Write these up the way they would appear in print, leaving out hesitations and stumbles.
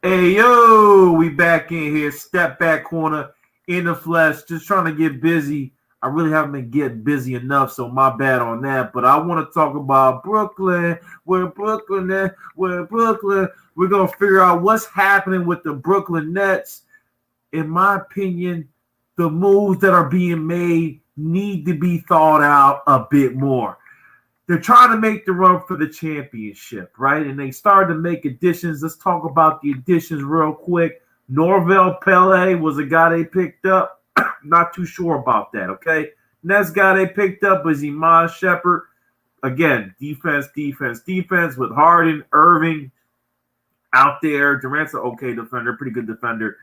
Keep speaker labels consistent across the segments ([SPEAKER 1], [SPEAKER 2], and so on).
[SPEAKER 1] Hey, yo, we back in here. Step back corner in the flesh. Just trying to get busy. I really haven't been getting busy enough, so my bad on that. But I want to talk about Brooklyn. Where Brooklyn at? Where Brooklyn? We're going to figure out what's happening with the Brooklyn Nets. In my opinion, the moves that are being made need to be thought out a bit more. They're trying to make the run for the championship, right? And they started to make additions. Let's talk about the additions real quick. Norvell Pele was a guy they picked up. Not too sure about that, okay? Next guy they picked up was Iman Shumpert. Again, defense with Harden, Irving out there. Durant's an okay defender, pretty good defender.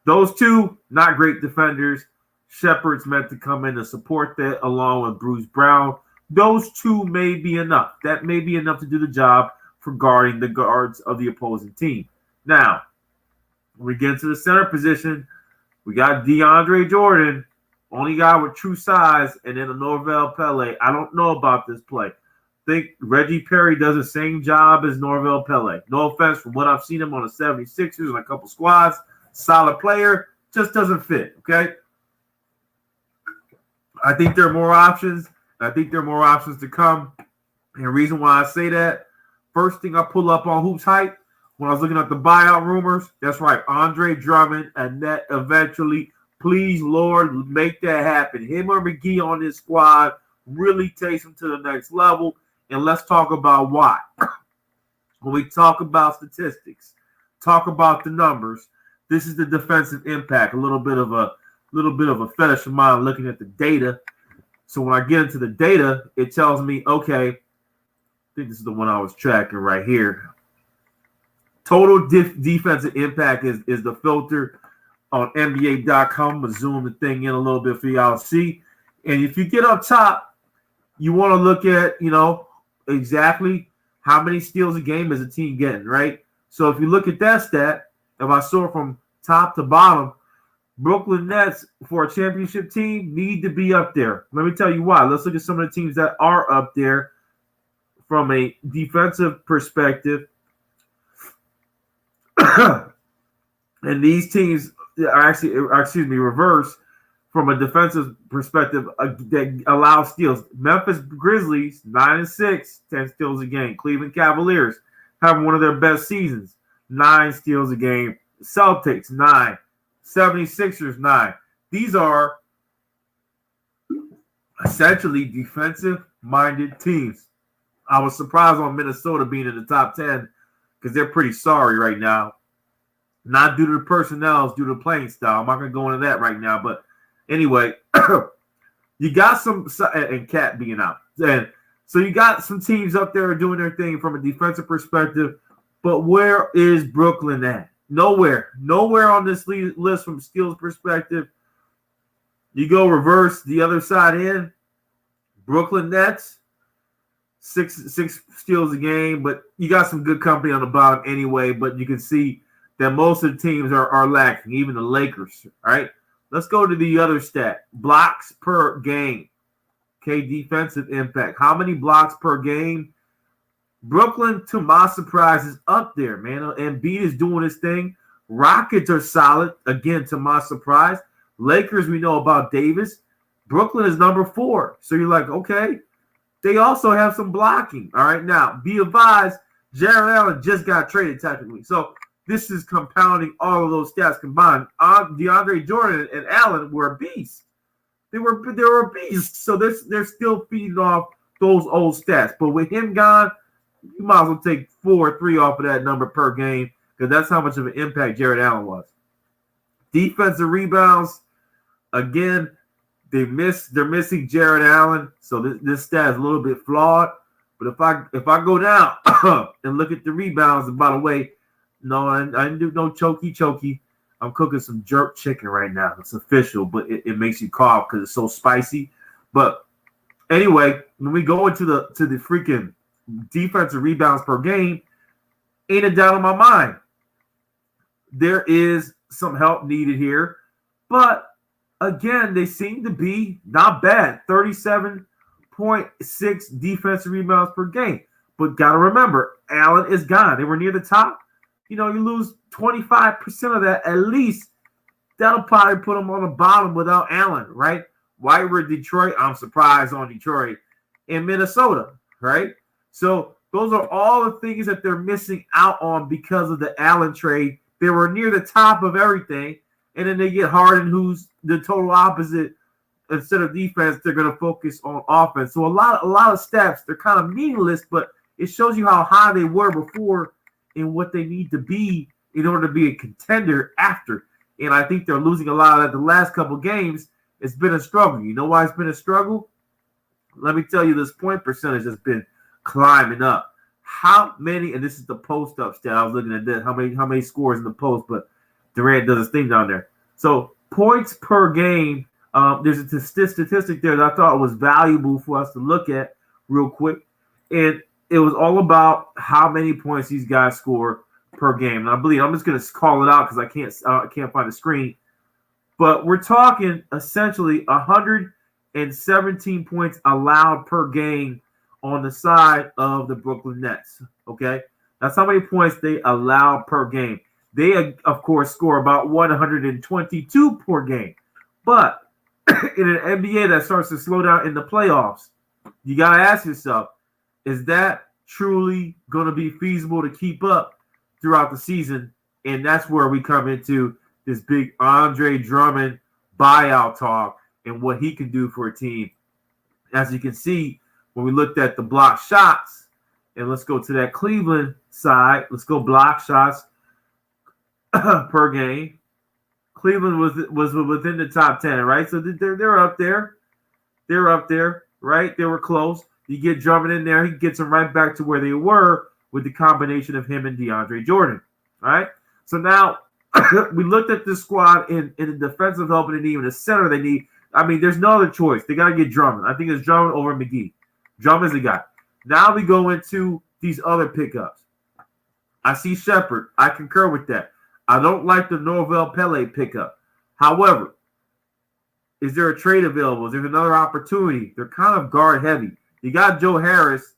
[SPEAKER 1] Those two, not great defenders. Shepard's meant to come in to support that along with Bruce Brown. Those two may be enough. That may be enough to do the job for guarding the guards of the opposing team. Now, when we get into the center position, we got DeAndre Jordan, only guy with true size, and then a Norvell Pele. I don't know about this play. I think Reggie Perry does the same job as Norvell Pele. No offense from what I've seen him on the 76ers and a couple squads. Solid player, just doesn't fit, okay? I think there are more options. I think there are more options to come. And the reason why I say that, first thing I pull up on Hoops Hype when I was looking at the buyout rumors, that's right, Andre Drummond and net eventually. Please, Lord, make that happen. Him or McGee on this squad really takes him to the next level. And let's talk about why. When we talk about statistics, talk about the numbers, this is the defensive impact. A little bit of a fetish of mine looking at the data. So when I get into the data, it tells me, okay, I think this is the one I was tracking right here. Total defensive impact is the filter on NBA.com. I'm going to zoom the thing in a little bit for y'all to see. And if you get up top, you want to look at, exactly how many steals a game is a team getting, right? So if you look at that stat, if I saw it from top to bottom, Brooklyn Nets for a championship team need to be up there. Let me tell you why. Let's look at some of the teams that are up there from a defensive perspective. And these teams are actually, reverse from a defensive perspective that allow steals. Memphis Grizzlies, 9-6, 10 steals a game. Cleveland Cavaliers having one of their best seasons, 9 steals a game. Celtics, 9. 76ers, 9. These are essentially defensive-minded teams. I was surprised on Minnesota being in the top 10 because they're pretty sorry right now. Not due to the personnel, it's due to the playing style. I'm not going to go into that right now. But anyway, you got some – and Cat being out. And so you got some teams up there doing their thing from a defensive perspective. But where is Brooklyn at? Nowhere on this list from skills perspective. You go reverse the other side in. Brooklyn Nets, six steals a game, but you got some good company on the bottom anyway. But you can see that most of the teams are lacking, even the Lakers. All right, let's go to the other stat: blocks per game. Okay, defensive impact. How many blocks per game? Brooklyn, to my surprise, is up there, man. Embiid is doing his thing. Rockets are solid, again, to my surprise. Lakers, we know about Davis. Brooklyn is number 4. So you're like, okay. They also have some blocking. All right, now, be advised, Jared Allen just got traded technically. So this is compounding all of those stats combined. DeAndre Jordan and Allen were a beast. They were a beast. So they're still feeding off those old stats. But with him gone, you might as well take 4 or 3 off of that number per game because that's how much of an impact Jared Allen was. Defensive rebounds, again, they're missing Jared Allen, so this stat is a little bit flawed. But if I go down and look at the rebounds, and by the way, no, I didn't do no chokey. I'm cooking some jerk chicken right now. It's official, but it makes you cough because it's so spicy. But anyway, when we go into the freaking defensive rebounds per game, ain't a doubt in my mind. There is some help needed here, but again, they seem to be not bad. 37.6 defensive rebounds per game. But got to remember, Allen is gone. They were near the top. you lose 25% of that at least. That'll probably put them on the bottom without Allen, right? While we're Detroit, I'm surprised on Detroit and Minnesota, right? So those are all the things that they're missing out on because of the Allen trade. They were near the top of everything, and then they get Harden, who's the total opposite. Instead of defense, they're going to focus on offense. So a lot of steps, they're kind of meaningless, but it shows you how high they were before and what they need to be in order to be a contender after. And I think they're losing a lot of that. The last couple games, it's been a struggle. You know why it's been a struggle? Let me tell you, this point percentage has been climbing up. How many, and this is the post-up stat, I was looking at this, how many scores in the post, but Durant does his thing down there. So points per game, there's a statistic there that I thought was valuable for us to look at real quick. And it was all about how many points these guys score per game. And I believe I'm just going to call it out because I can't find the screen. But we're talking essentially 117 points allowed per game on the side of the Brooklyn Nets. Okay, that's how many points they allow per game. They, of course, score about 122 per game. But in an NBA that starts to slow down in the playoffs, you got to ask yourself, is that truly going to be feasible to keep up throughout the season? And that's where we come into this big Andre Drummond buyout talk and what he can do for a team. As you can see, when we looked at the block shots, and let's go to that Cleveland side. Let's go block shots per game. Cleveland was within the top 10, right? So they're up there. They're up there, right? They were close. You get Drummond in there, he gets them right back to where they were with the combination of him and DeAndre Jordan, right? So now we looked at this squad in the defensive help and even the center they need. I mean, there's no other choice. They got to get Drummond. I think it's Drummond over McGee. Drummond's the guy. Now we go into these other pickups. I see Shumpert. I concur with that. I don't like the Norvel Pele pickup. However, is there a trade available? Is there another opportunity? They're kind of guard heavy. You got Joe Harris.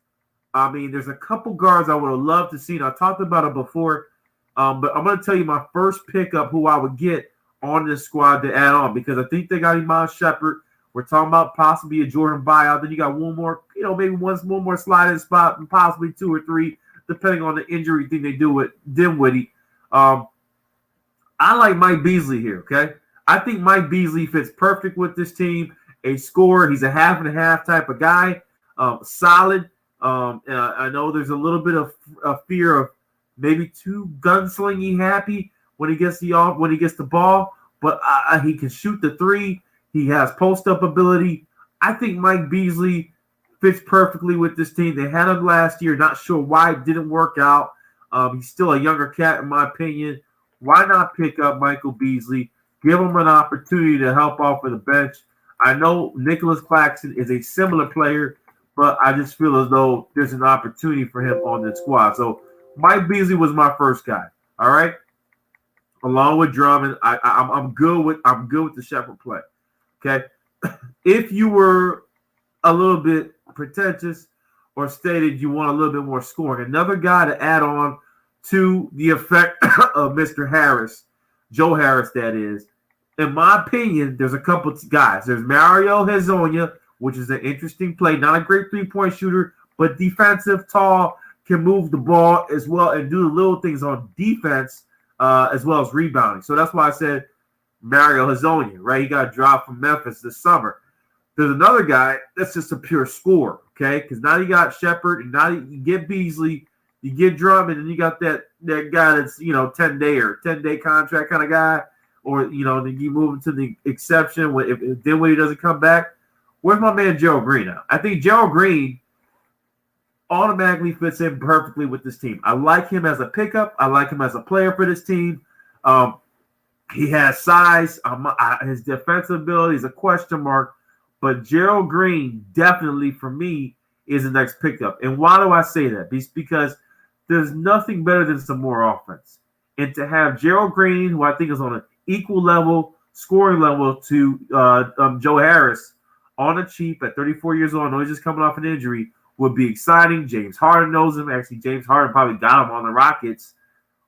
[SPEAKER 1] I mean, there's a couple guards I would have loved to see. And I talked about it before, but I'm going to tell you my first pickup who I would get on this squad to add on because I think they got Iman Shumpert. We're talking about possibly a Jordan buyout. Then you got one more, maybe one more sliding spot and possibly two or three, depending on the injury thing they do with Dinwiddie. I like Mike Beasley here, okay? I think Mike Beasley fits perfect with this team. A scorer. He's a half and a half type of guy. Solid. I know there's a little bit of fear of maybe too gunslingy happy when he gets the ball, but he can shoot the three. He has post-up ability. I think Mike Beasley fits perfectly with this team. They had him last year. Not sure why it didn't work out. He's still a younger cat, in my opinion. Why not pick up Michael Beasley? Give him an opportunity to help off of the bench. I know Nicholas Claxton is a similar player, but I just feel as though there's an opportunity for him on this squad. So Mike Beasley was my first guy. All right, along with Drummond, I'm good with the Shumpert play. Okay, if you were a little bit pretentious or stated you want a little bit more scoring, another guy to add on to the effect of Mr. Harris, Joe Harris, that is. In my opinion, there's a couple of guys. There's Mario Hezonja, which is an interesting play. Not a great three-point shooter, but defensive, tall, can move the ball as well and do the little things on defense as well as rebounding. So that's why I said Mario Hezonja, right? He got dropped from Memphis this summer. There's another guy that's just a pure scorer, okay? Because now you got Shumpert, and now you get Beasley, you get Drummond, and you got that guy that's 10-day contract kind of guy, or then you move into the exception if Dinwiddie doesn't come back. Where's my man Gerald Green now? I think Gerald Green automatically fits in perfectly with this team. I like him as a pickup. I like him as a player for this team. He has size. His defensive ability is a question mark. But Gerald Green definitely, for me, is the next pickup. And why do I say that? Because there's nothing better than some more offense. And to have Gerald Green, who I think is on an equal level, scoring level to Joe Harris on the cheap at 34 years old, I know he's just coming off an injury, would be exciting. James Harden knows him. Actually, James Harden probably got him on the Rockets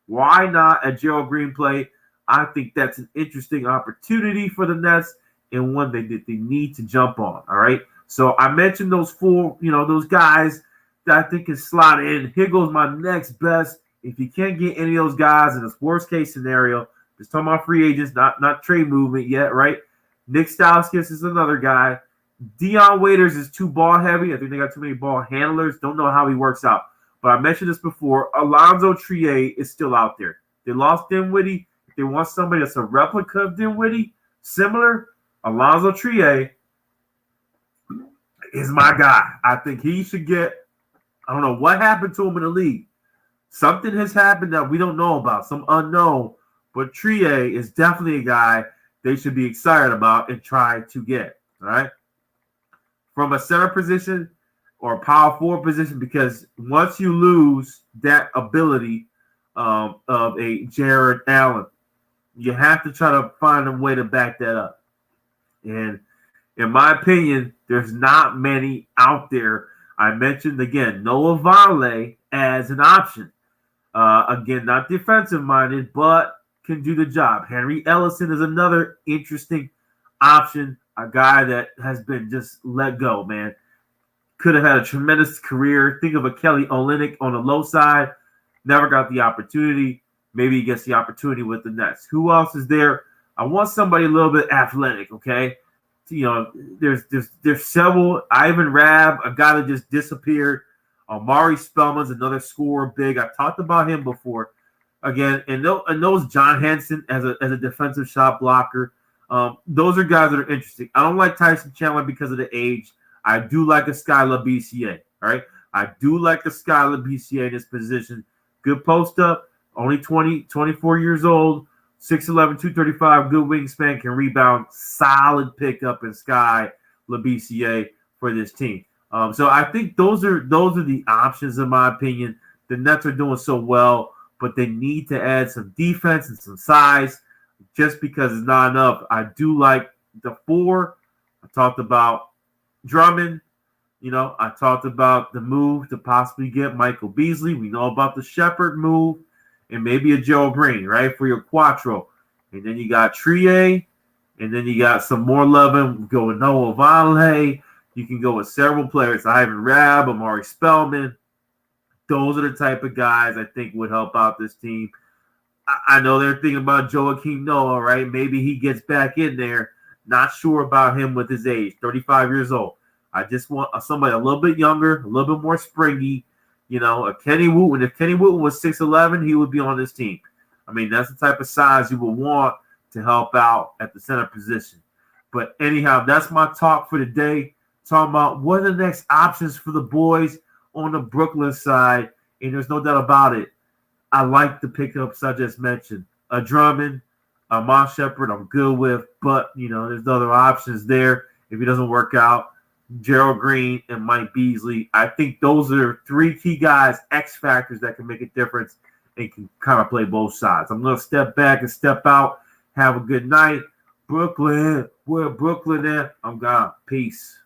[SPEAKER 1] Why not a Gerald Green play? I think that's an interesting opportunity for the Nets and one they need to jump on. All right. So I mentioned those four, those guys that I think can slot in. Here goes my next best. If you can't get any of those guys in this worst case scenario, just talking about free agents, not trade movement yet, right? Nick Stauskas is another guy. Dion Waiters is too ball heavy. I think they got too many ball handlers. Don't know how he works out. But I mentioned this before. Alonzo Trier is still out there. They lost Dinwiddie. If they want somebody that's a replica of Dinwiddie, similar, Alonzo Trier is my guy. I think he should get, I don't know what happened to him in the league. Something has happened that we don't know about, some unknown. But Trier is definitely a guy they should be excited about and try to get. All right. From a center position or a power forward position, because once you lose that ability of a Jared Allen, you have to try to find a way to back that up. And in my opinion, there's not many out there. I mentioned, again, Noah Vonleh as an option. Again, not defensive-minded, but can do the job. Henry Ellison is another interesting option, a guy that has been just let go, man. Could have had a tremendous career. Think of a Kelly Olynyk on the low side. Never got the opportunity. Maybe he gets the opportunity with the Nets. Who else is there? I want somebody a little bit athletic, okay? There's several. Ivan Rabb, a guy that just disappeared. Amari Spellman's another scorer, big. I talked about him before. Again, and those John Henson as a defensive shot blocker. Those are guys that are interesting. I don't like Tyson Chandler because of the age. I do like a Skylar BCA. All right. I do like a Skylar BCA in this position. Good post up, only 24 years old, 6'11, 235, good wingspan, can rebound. Solid pickup in Sky LaBCA for this team. So I think those are the options in my opinion. The Nets are doing so well, but they need to add some defense and some size just because it's not enough. I do like the four. I talked about Drummond. I talked about the move to possibly get Michael Beasley. We know about the Shumpert move and maybe a Joe Green, right, for your Quattro. And then you got Trier, and then you got some more loving. Go with Noah Vonleh. You can go with several players, Ivan Rabb, Amari Spellman. Those are the type of guys I think would help out this team. I know they're thinking about Joakim Noah, right? Maybe he gets back in there. Not sure about him with his age, 35 years old. I just want somebody a little bit younger, a little bit more springy. A Kenny Wooten. If Kenny Wooten was 6'11", he would be on this team. I mean, that's the type of size you would want to help out at the center position. But anyhow, that's my talk for today. Talking about what are the next options for the boys on the Brooklyn side. And there's no doubt about it. I like the pickups I just mentioned. A Drummond, a Mon Shepherd, I'm good with. But, there's other options there. If he doesn't work out, Gerald Green and Mike Beasley. I think those are three key guys, X factors that can make a difference and can kind of play both sides. I'm going to step back and step out. Have a good night. Brooklyn, where Brooklyn at? I'm gone. Peace.